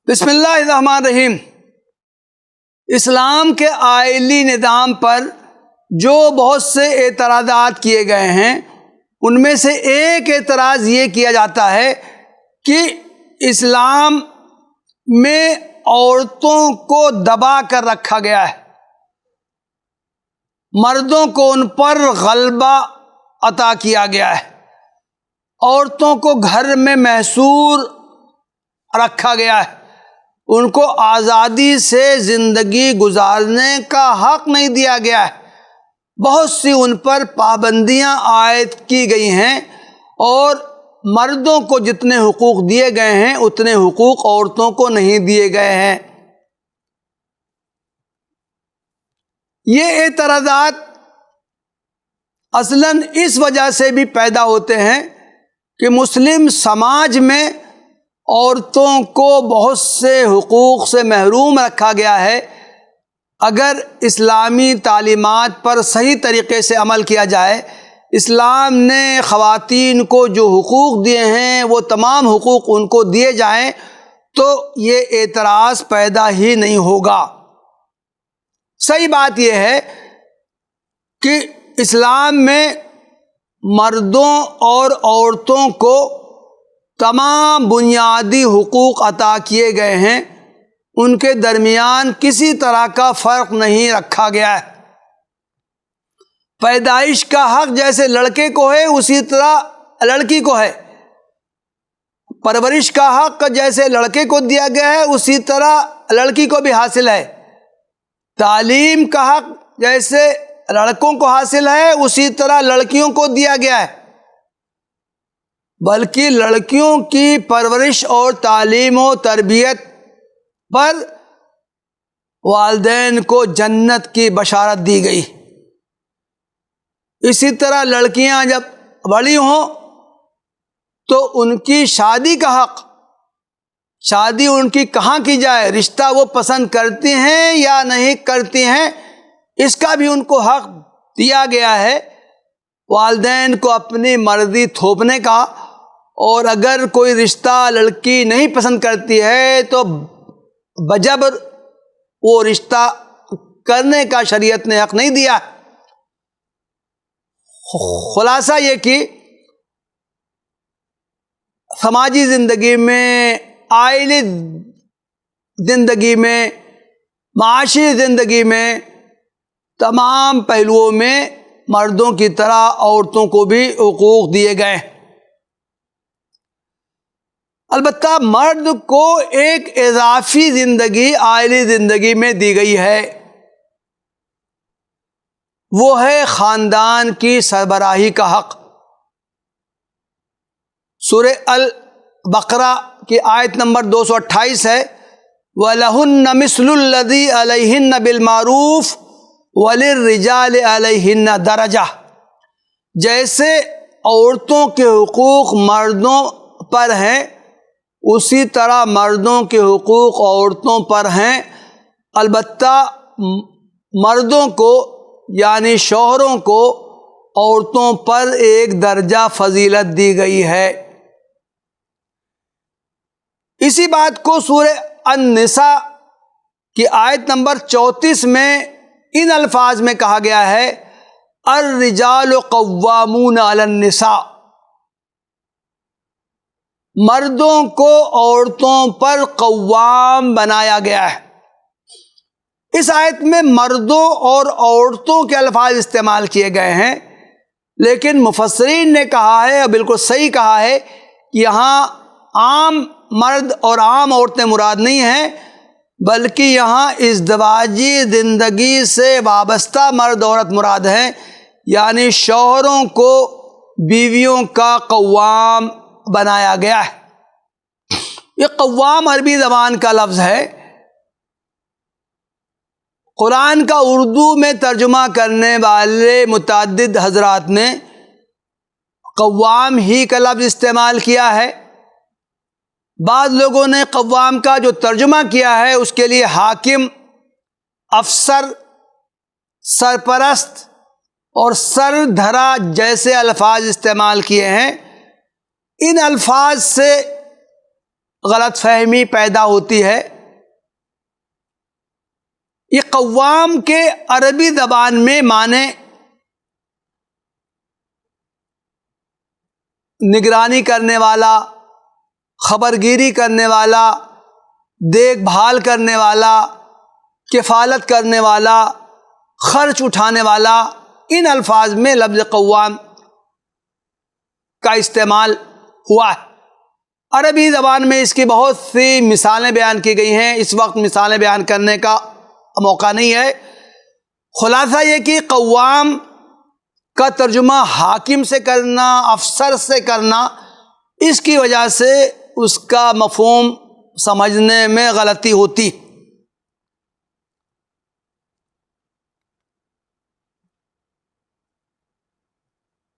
بسم اللہ الرحمن الرحیم۔ اسلام کے آئلی نظام پر جو بہت سے اعتراضات کیے گئے ہیں، ان میں سے ایک اعتراض یہ کیا جاتا ہے کہ اسلام میں عورتوں کو دبا کر رکھا گیا ہے، مردوں کو ان پر غلبہ عطا کیا گیا ہے، عورتوں کو گھر میں محصور رکھا گیا ہے، ان کو آزادی سے زندگی گزارنے کا حق نہیں دیا گیا ہے، بہت سی ان پر پابندیاں عائد کی گئی ہیں، اور مردوں کو جتنے حقوق دیے گئے ہیں اتنے حقوق عورتوں کو نہیں دیے گئے ہیں۔ یہ اعتراضات اصلاً اس وجہ سے بھی پیدا ہوتے ہیں کہ مسلم سماج میں عورتوں کو بہت سے حقوق سے محروم رکھا گیا ہے۔ اگر اسلامی تعلیمات پر صحیح طریقے سے عمل کیا جائے، اسلام نے خواتین کو جو حقوق دیے ہیں وہ تمام حقوق ان کو دیے جائیں تو یہ اعتراض پیدا ہی نہیں ہوگا۔ صحیح بات یہ ہے کہ اسلام میں مردوں اور عورتوں کو تمام بنیادی حقوق عطا کیے گئے ہیں، ان کے درمیان کسی طرح کا فرق نہیں رکھا گیا ہے۔ پیدائش کا حق جیسے لڑکے کو ہے اسی طرح لڑکی کو ہے، پرورش کا حق جیسے لڑکے کو دیا گیا ہے اسی طرح لڑکی کو بھی حاصل ہے، تعلیم کا حق جیسے لڑکوں کو حاصل ہے اسی طرح لڑکیوں کو دیا گیا ہے، بلکہ لڑکیوں کی پرورش اور تعلیم و تربیت پر والدین کو جنت کی بشارت دی گئی۔ اسی طرح لڑکیاں جب بڑی ہوں تو ان کی شادی کا حق، شادی ان کی کہاں کی جائے، رشتہ وہ پسند کرتی ہیں یا نہیں کرتی ہیں، اس کا بھی ان کو حق دیا گیا ہے، والدین کو اپنی مرضی تھوپنے کا، اور اگر کوئی رشتہ لڑکی نہیں پسند کرتی ہے تو بجبر وہ رشتہ کرنے کا شریعت نے حق نہیں دیا۔ خلاصہ یہ کہ سماجی زندگی میں، آئلی زندگی میں، معاشی زندگی میں، تمام پہلوؤں میں مردوں کی طرح عورتوں کو بھی حقوق دیے گئے ہیں۔ البتہ مرد کو ایک اضافی زندگی آئلی زندگی میں دی گئی ہے، وہ ہے خاندان کی سربراہی کا حق۔ سورہ البقرہ کی آیت نمبر 228 ہے، وَلَهُنَّ مِثْلُ الَّذِي عَلَيْهِنَّ بِالْمَعْرُوفِ وَلِلرِّجَالِ عَلَيْهِنَّ دَرَجَةٌ، جیسے عورتوں کے حقوق مردوں پر ہیں اسی طرح مردوں کے حقوق عورتوں پر ہیں، البتہ مردوں کو یعنی شوہروں کو عورتوں پر ایک درجہ فضیلت دی گئی ہے۔ اسی بات کو سورہ النساء کی آیت نمبر 34 میں ان الفاظ میں کہا گیا ہے، الرجال قوامون علی النساء، مردوں کو عورتوں پر قوام بنایا گیا ہے۔ اس آیت میں مردوں اور عورتوں کے الفاظ استعمال کیے گئے ہیں، لیکن مفسرین نے کہا ہے، اور بالکل صحیح کہا ہے، یہاں عام مرد اور عام عورتیں مراد نہیں ہیں، بلکہ یہاں ازدواجی زندگی سے وابستہ مرد عورت مراد ہیں، یعنی شوہروں کو بیویوں کا قوام بنایا گیا ہے۔ یہ قوام عربی زبان کا لفظ ہے، قرآن کا اردو میں ترجمہ کرنے والے متعدد حضرات نے قوام ہی کا لفظ استعمال کیا ہے، بعض لوگوں نے قوام کا جو ترجمہ کیا ہے اس کے لیے حاکم، افسر، سرپرست اور سر دھرا جیسے الفاظ استعمال کیے ہیں۔ ان الفاظ سے غلط فہمی پیدا ہوتی ہے۔ یہ قوام کے عربی زبان میں معنی نگرانی کرنے والا، خبرگیری کرنے والا، دیکھ بھال کرنے والا، کفالت کرنے والا، خرچ اٹھانے والا، ان الفاظ میں لفظ قوام کا استعمال ہوا ہے۔ عربی زبان میں اس کی بہت سی مثالیں بیان کی گئی ہیں، اس وقت مثالیں بیان کرنے کا موقع نہیں ہے۔ خلاصہ یہ کہ قوام کا ترجمہ حاکم سے کرنا، افسر سے کرنا، اس کی وجہ سے اس کا مفہوم سمجھنے میں غلطی ہوتی۔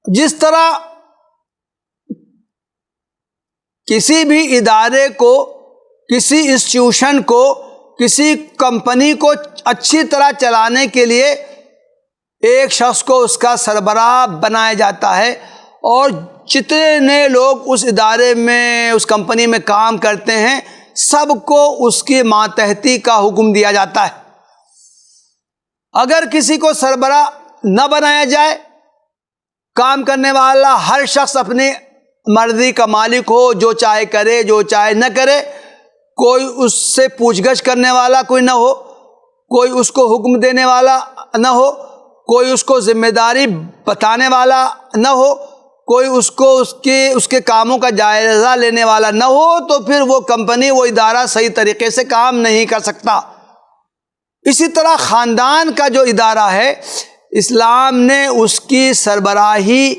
جس طرح کسی بھی ادارے کو، کسی انسٹیٹیوشن کو، کسی کمپنی کو اچھی طرح چلانے کے لیے ایک شخص کو اس کا سربراہ بنایا جاتا ہے، اور جتنے لوگ اس ادارے میں، اس کمپنی میں کام کرتے ہیں، سب کو اس کی ماتحتی کا حکم دیا جاتا ہے۔ اگر کسی کو سربراہ نہ بنایا جائے، کام کرنے والا ہر شخص اپنی مرضی کا مالک ہو، جو چاہے کرے، جو چاہے نہ کرے، کوئی اس سے پوچھ گچھ کرنے والا کوئی نہ ہو، کوئی اس کو حکم دینے والا نہ ہو، کوئی اس کو ذمہ داری بتانے والا نہ ہو، کوئی اس کو اس کے کاموں کا جائزہ لینے والا نہ ہو، تو پھر وہ کمپنی، وہ ادارہ صحیح طریقے سے کام نہیں کر سکتا۔ اسی طرح خاندان کا جو ادارہ ہے، اسلام نے اس کی سربراہی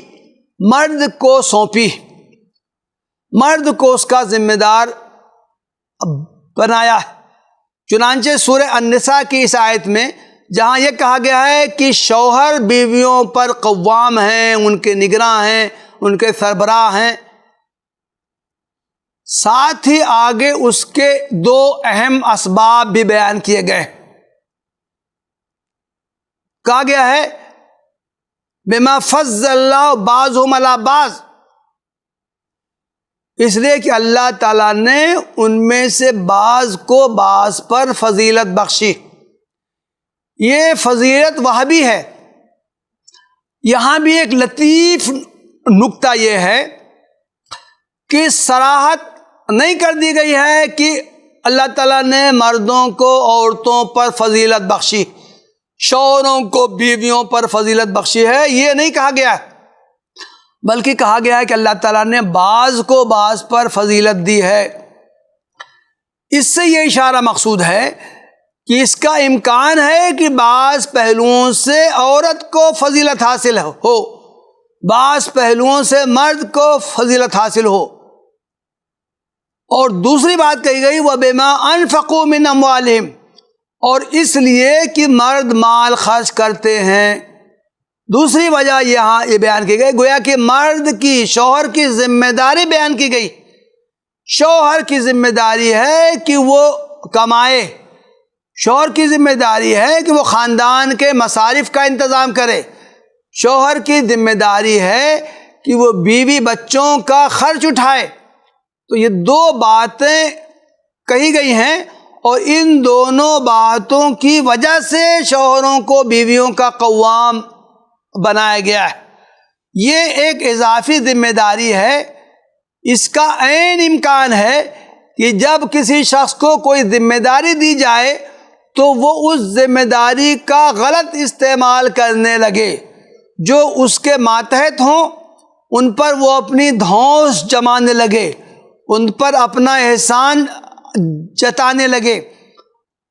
مرد کو سونپی، مرد کو اس کا ذمہ دار بنایا ہے۔ چنانچہ سورہ النساء کی اس آیت میں جہاں یہ کہا گیا ہے کہ شوہر بیویوں پر قوام ہیں، ان کے نگراں ہیں، ان کے سربراہ ہیں، ساتھ ہی آگے اس کے دو اہم اسباب بھی بیان کیے گئے۔ کہا گیا ہے بما فضل اللہ بعضهم علی بعض، اس لیے کہ اللہ تعالیٰ نے ان میں سے بعض کو بعض پر فضیلت بخشی۔ یہ فضیلت وہابی ہے۔ یہاں بھی ایک لطیف نکتہ یہ ہے کہ صراحت نہیں کر دی گئی ہے کہ اللہ تعالیٰ نے مردوں کو عورتوں پر فضیلت بخشی، شوہروں کو بیویوں پر فضیلت بخشی ہے، یہ نہیں کہا گیا ہے، بلکہ کہا گیا ہے کہ اللہ تعالیٰ نے بعض کو بعض پر فضیلت دی ہے۔ اس سے یہ اشارہ مقصود ہے کہ اس کا امکان ہے کہ بعض پہلوؤں سے عورت کو فضیلت حاصل ہو، بعض پہلوؤں سے مرد کو فضیلت حاصل ہو۔ اور دوسری بات کہی گئی وَبِمَا أَنفَقُوا مِنْ أَمْوَالِهِمْ، اور اس لیے کہ مرد مال خرچ کرتے ہیں۔ دوسری وجہ یہاں یہ بیان کی گئی، گویا کہ مرد کی، شوہر کی ذمہ داری بیان کی گئی۔ شوہر کی ذمہ داری ہے کہ وہ کمائے، شوہر کی ذمہ داری ہے کہ وہ خاندان کے مصارف کا انتظام کرے، شوہر کی ذمہ داری ہے کہ وہ بیوی بچوں کا خرچ اٹھائے۔ تو یہ دو باتیں کہی گئی ہیں، اور ان دونوں باتوں کی وجہ سے شوہروں کو بیویوں کا قوام بنایا گیا ہے۔ یہ ایک اضافی ذمہ داری ہے۔ اس کا عین امکان ہے کہ جب کسی شخص کو کوئی ذمہ داری دی جائے تو وہ اس ذمہ داری کا غلط استعمال کرنے لگے، جو اس کے ماتحت ہوں ان پر وہ اپنی دھونس جمانے لگے، ان پر اپنا احسان جتانے لگے،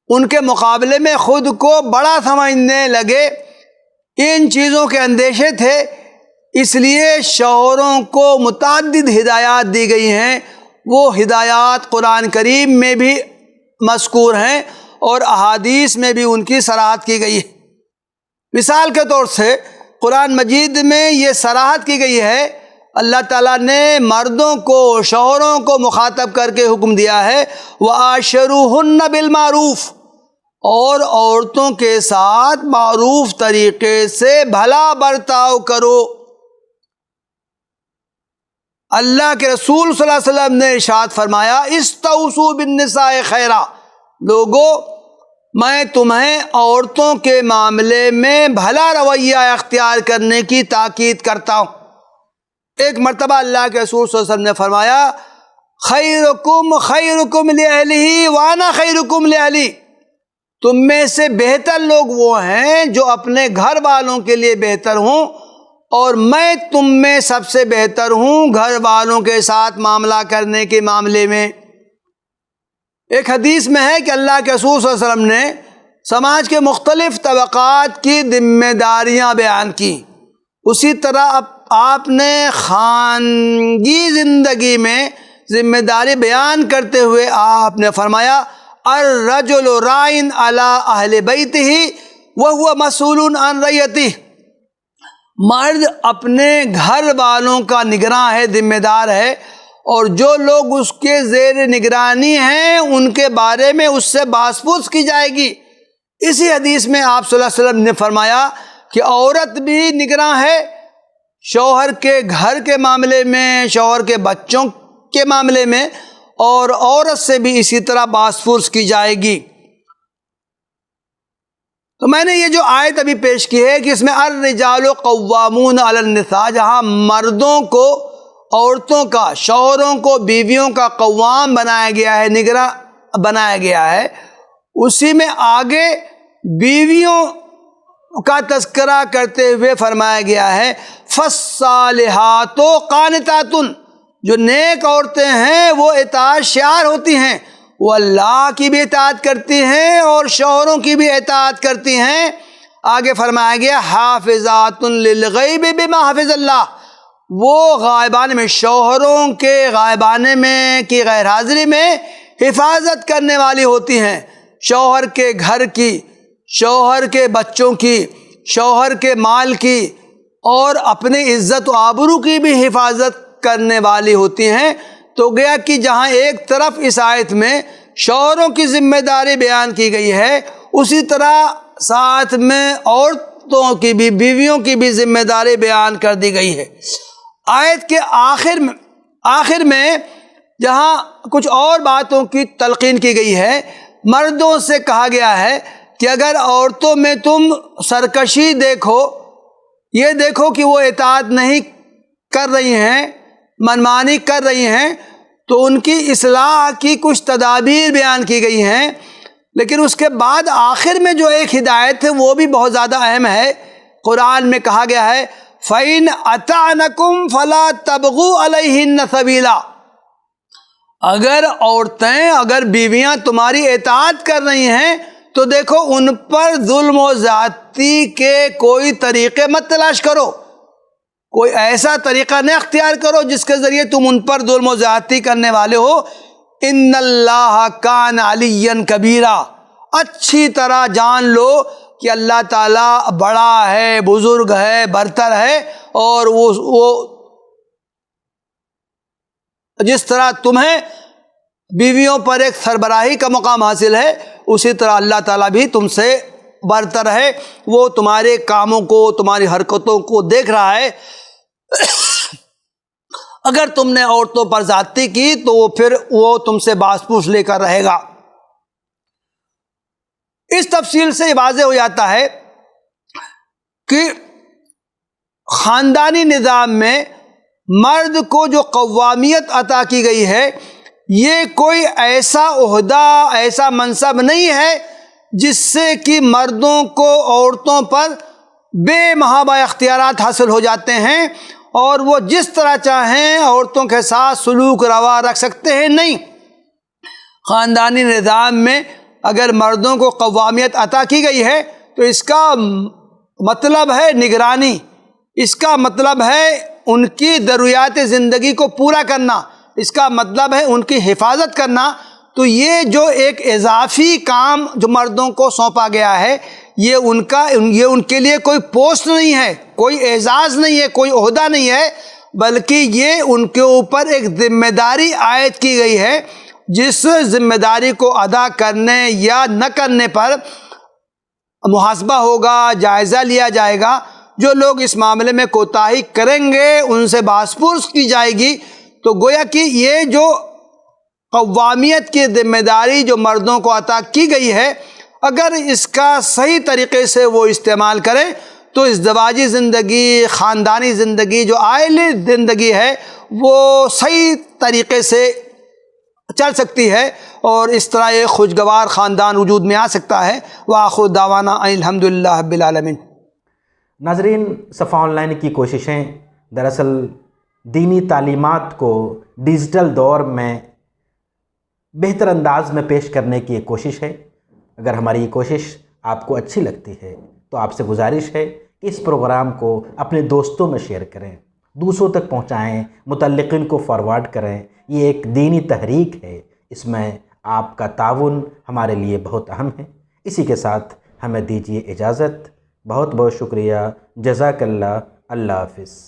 ان کے مقابلے میں خود کو بڑا سمجھنے لگے۔ ان چیزوں کے اندیشے تھے، اس لیے شوہروں کو متعدد ہدایات دی گئی ہیں۔ وہ ہدایات قرآن کریم میں بھی مذکور ہیں اور احادیث میں بھی ان کی صراحت کی گئی ہے۔ مثال کے طور سے قرآن مجید میں یہ صراحت کی گئی ہے، اللہ تعالیٰ نے مردوں کو، شوہروں کو مخاطب کر کے حکم دیا ہے وَعَاشِرُوهُنَّ بِالْمَعْرُوفِ، اور عورتوں کے ساتھ معروف طریقے سے بھلا برتاؤ کرو۔ اللہ کے رسول صلی اللہ علیہ وسلم نے ارشاد فرمایا استوصوا بالنساء خیرا، لوگو میں تمہیں عورتوں کے معاملے میں بھلا رویہ اختیار کرنے کی تاکید کرتا ہوں۔ ایک مرتبہ اللہ کے رسول صلی اللہ علیہ وسلم نے فرمایا خیرکم خیرکم لأہلہ وانا خیرکم لأہلی، تم میں سے بہتر لوگ وہ ہیں جو اپنے گھر والوں کے لیے بہتر ہوں، اور میں تم میں سب سے بہتر ہوں گھر والوں کے ساتھ معاملہ کرنے کے معاملے میں۔ ایک حدیث میں ہے کہ اللہ کے رسول صلی اللہ علیہ وسلم نے سماج کے مختلف طبقات کی ذمہ داریاں بیان کی، اسی طرح آپ نے خانگی زندگی میں ذمہ داری بیان کرتے ہوئے آپ نے فرمایا الرجل راعٍ علی اہل بیتہ وہو مسئول عن رعیتہ، مرد اپنے گھر والوں کا نگراں ہے، ذمہ دار ہے، اور جو لوگ اس کے زیر نگرانی ہیں ان کے بارے میں اس سے باس پوچھ کی جائے گی۔ اسی حدیث میں آپ صلی اللہ علیہ وسلم نے فرمایا کہ عورت بھی نگراں ہے شوہر کے گھر کے معاملے میں، شوہر کے بچوں کے معاملے میں، اور عورت سے بھی اسی طرح باس پرس کی جائے گی۔ تو میں نے یہ جو آیت ابھی پیش کی ہے کہ اس میں الرجال قوامون علی النساء، جہاں مردوں کو عورتوں کا، شوہروں کو بیویوں کا قوام بنایا گیا ہے، نگراں بنایا گیا ہے، اسی میں آگے بیویوں کا تذکرہ کرتے ہوئے فرمایا گیا ہے فالصالحات قانتات، جو نیک عورتیں ہیں وہ اطاعت شعار ہوتی ہیں، وہ اللہ کی بھی اطاعت کرتی ہیں اور شوہروں کی بھی اطاعت کرتی ہیں۔ آگے فرمایا گیا حافظات للغیب بما حفظ اللہ، وہ غائبانے میں، شوہروں کے غائبانے میں کی غیر حاضری میں حفاظت کرنے والی ہوتی ہیں، شوہر کے گھر کی، شوہر کے بچوں کی، شوہر کے مال کی، اور اپنی عزت و آبرو کی بھی حفاظت کرنے والی ہوتی ہیں۔ تو گیا کہ جہاں ایک طرف اس آیت میں شوہروں کی ذمہ داری بیان کی گئی ہے، اسی طرح ساتھ میں عورتوں کی بھی، بیویوں کی بھی ذمہ داری بیان کر دی گئی ہے۔ آیت کے آخر میں جہاں کچھ اور باتوں کی تلقین کی گئی ہے، مردوں سے کہا گیا ہے کہ اگر عورتوں میں تم سرکشی دیکھو، یہ دیکھو کہ وہ اطاعت نہیں کر رہی ہیں، منمانی کر رہی ہیں، تو ان کی اصلاح کی کچھ تدابیر بیان کی گئی ہیں، لیکن اس کے بعد آخر میں جو ایک ہدایت ہے وہ بھی بہت زیادہ اہم ہے۔ قرآن میں کہا گیا ہے فَإِنْ أَطَعْنَكُمْ فَلَا تَبْغُوا عَلَيْهِنَّ سَبِيلًا، اگر عورتیں، اگر بیویاں تمہاری اطاعت کر رہی ہیں تو دیکھو ان پر ظلم و زیادتی کے کوئی طریقے مت تلاش کرو، کوئی ایسا طریقہ نہ اختیار کرو جس کے ذریعے تم ان پر ظلم و زیادتی کرنے والے ہو۔ ان اللہ کان علیٰ کبیرہ، اچھی طرح جان لو کہ اللہ تعالیٰ بڑا ہے، بزرگ ہے، برتر ہے، اور وہ جس طرح تمہیں بیویوں پر ایک سربراہی کا مقام حاصل ہے، اسی طرح اللہ تعالیٰ بھی تم سے برتر ہے، وہ تمہارے کاموں کو، تمہاری حرکتوں کو دیکھ رہا ہے۔ اگر تم نے عورتوں پر زیادتی کی تو پھر وہ تم سے باس پوچھ لے کر رہے گا۔ اس تفصیل سے یہ واضح ہو جاتا ہے کہ خاندانی نظام میں مرد کو جو قوامیت عطا کی گئی ہے، یہ کوئی ایسا عہدہ، ایسا منصب نہیں ہے جس سے کہ مردوں کو عورتوں پر بے محابہ اختیارات حاصل ہو جاتے ہیں اور وہ جس طرح چاہیں عورتوں کے ساتھ سلوک روا رکھ سکتے ہیں۔ نہیں، خاندانی نظام میں اگر مردوں کو قوامیت عطا کی گئی ہے تو اس کا مطلب ہے نگرانی، اس کا مطلب ہے ان کی ضروریات زندگی کو پورا کرنا، اس کا مطلب ہے ان کی حفاظت کرنا۔ تو یہ جو ایک اضافی کام جو مردوں کو سونپا گیا ہے، یہ ان کے لیے کوئی پوسٹ نہیں ہے، کوئی اعزاز نہیں ہے، کوئی عہدہ نہیں ہے، بلکہ یہ ان کے اوپر ایک ذمہ داری عائد کی گئی ہے، جس ذمہ داری کو ادا کرنے یا نہ کرنے پر محاسبہ ہوگا، جائزہ لیا جائے گا۔ جو لوگ اس معاملے میں کوتاہی کریں گے ان سے باس پرس کی جائے گی، تو گویا کہ یہ جو قوامیت کی ذمہ داری جو مردوں کو عطا کی گئی ہے، اگر اس کا صحیح طریقے سے وہ استعمال کریں تو ازدواجی زندگی، خاندانی زندگی، جو عائلی زندگی ہے وہ صحیح طریقے سے چل سکتی ہے، اور اس طرح ایک خوشگوار خاندان وجود میں آ سکتا ہے۔ وآخر دعوانا الحمدللہ رب العالمین۔ ناظرین، صفا آن لائن کی کوششیں دراصل دینی تعلیمات کو ڈیجیٹل دور میں بہتر انداز میں پیش کرنے کی ایک کوشش ہے۔ اگر ہماری یہ کوشش آپ کو اچھی لگتی ہے تو آپ سے گزارش ہے کہ اس پروگرام کو اپنے دوستوں میں شیئر کریں، دوسروں تک پہنچائیں، متعلقین کو فارورڈ کریں۔ یہ ایک دینی تحریک ہے، اس میں آپ کا تعاون ہمارے لیے بہت اہم ہے۔ اسی کے ساتھ ہمیں دیجیے اجازت۔ بہت بہت شکریہ۔ جزاک اللہ۔ اللہ حافظ۔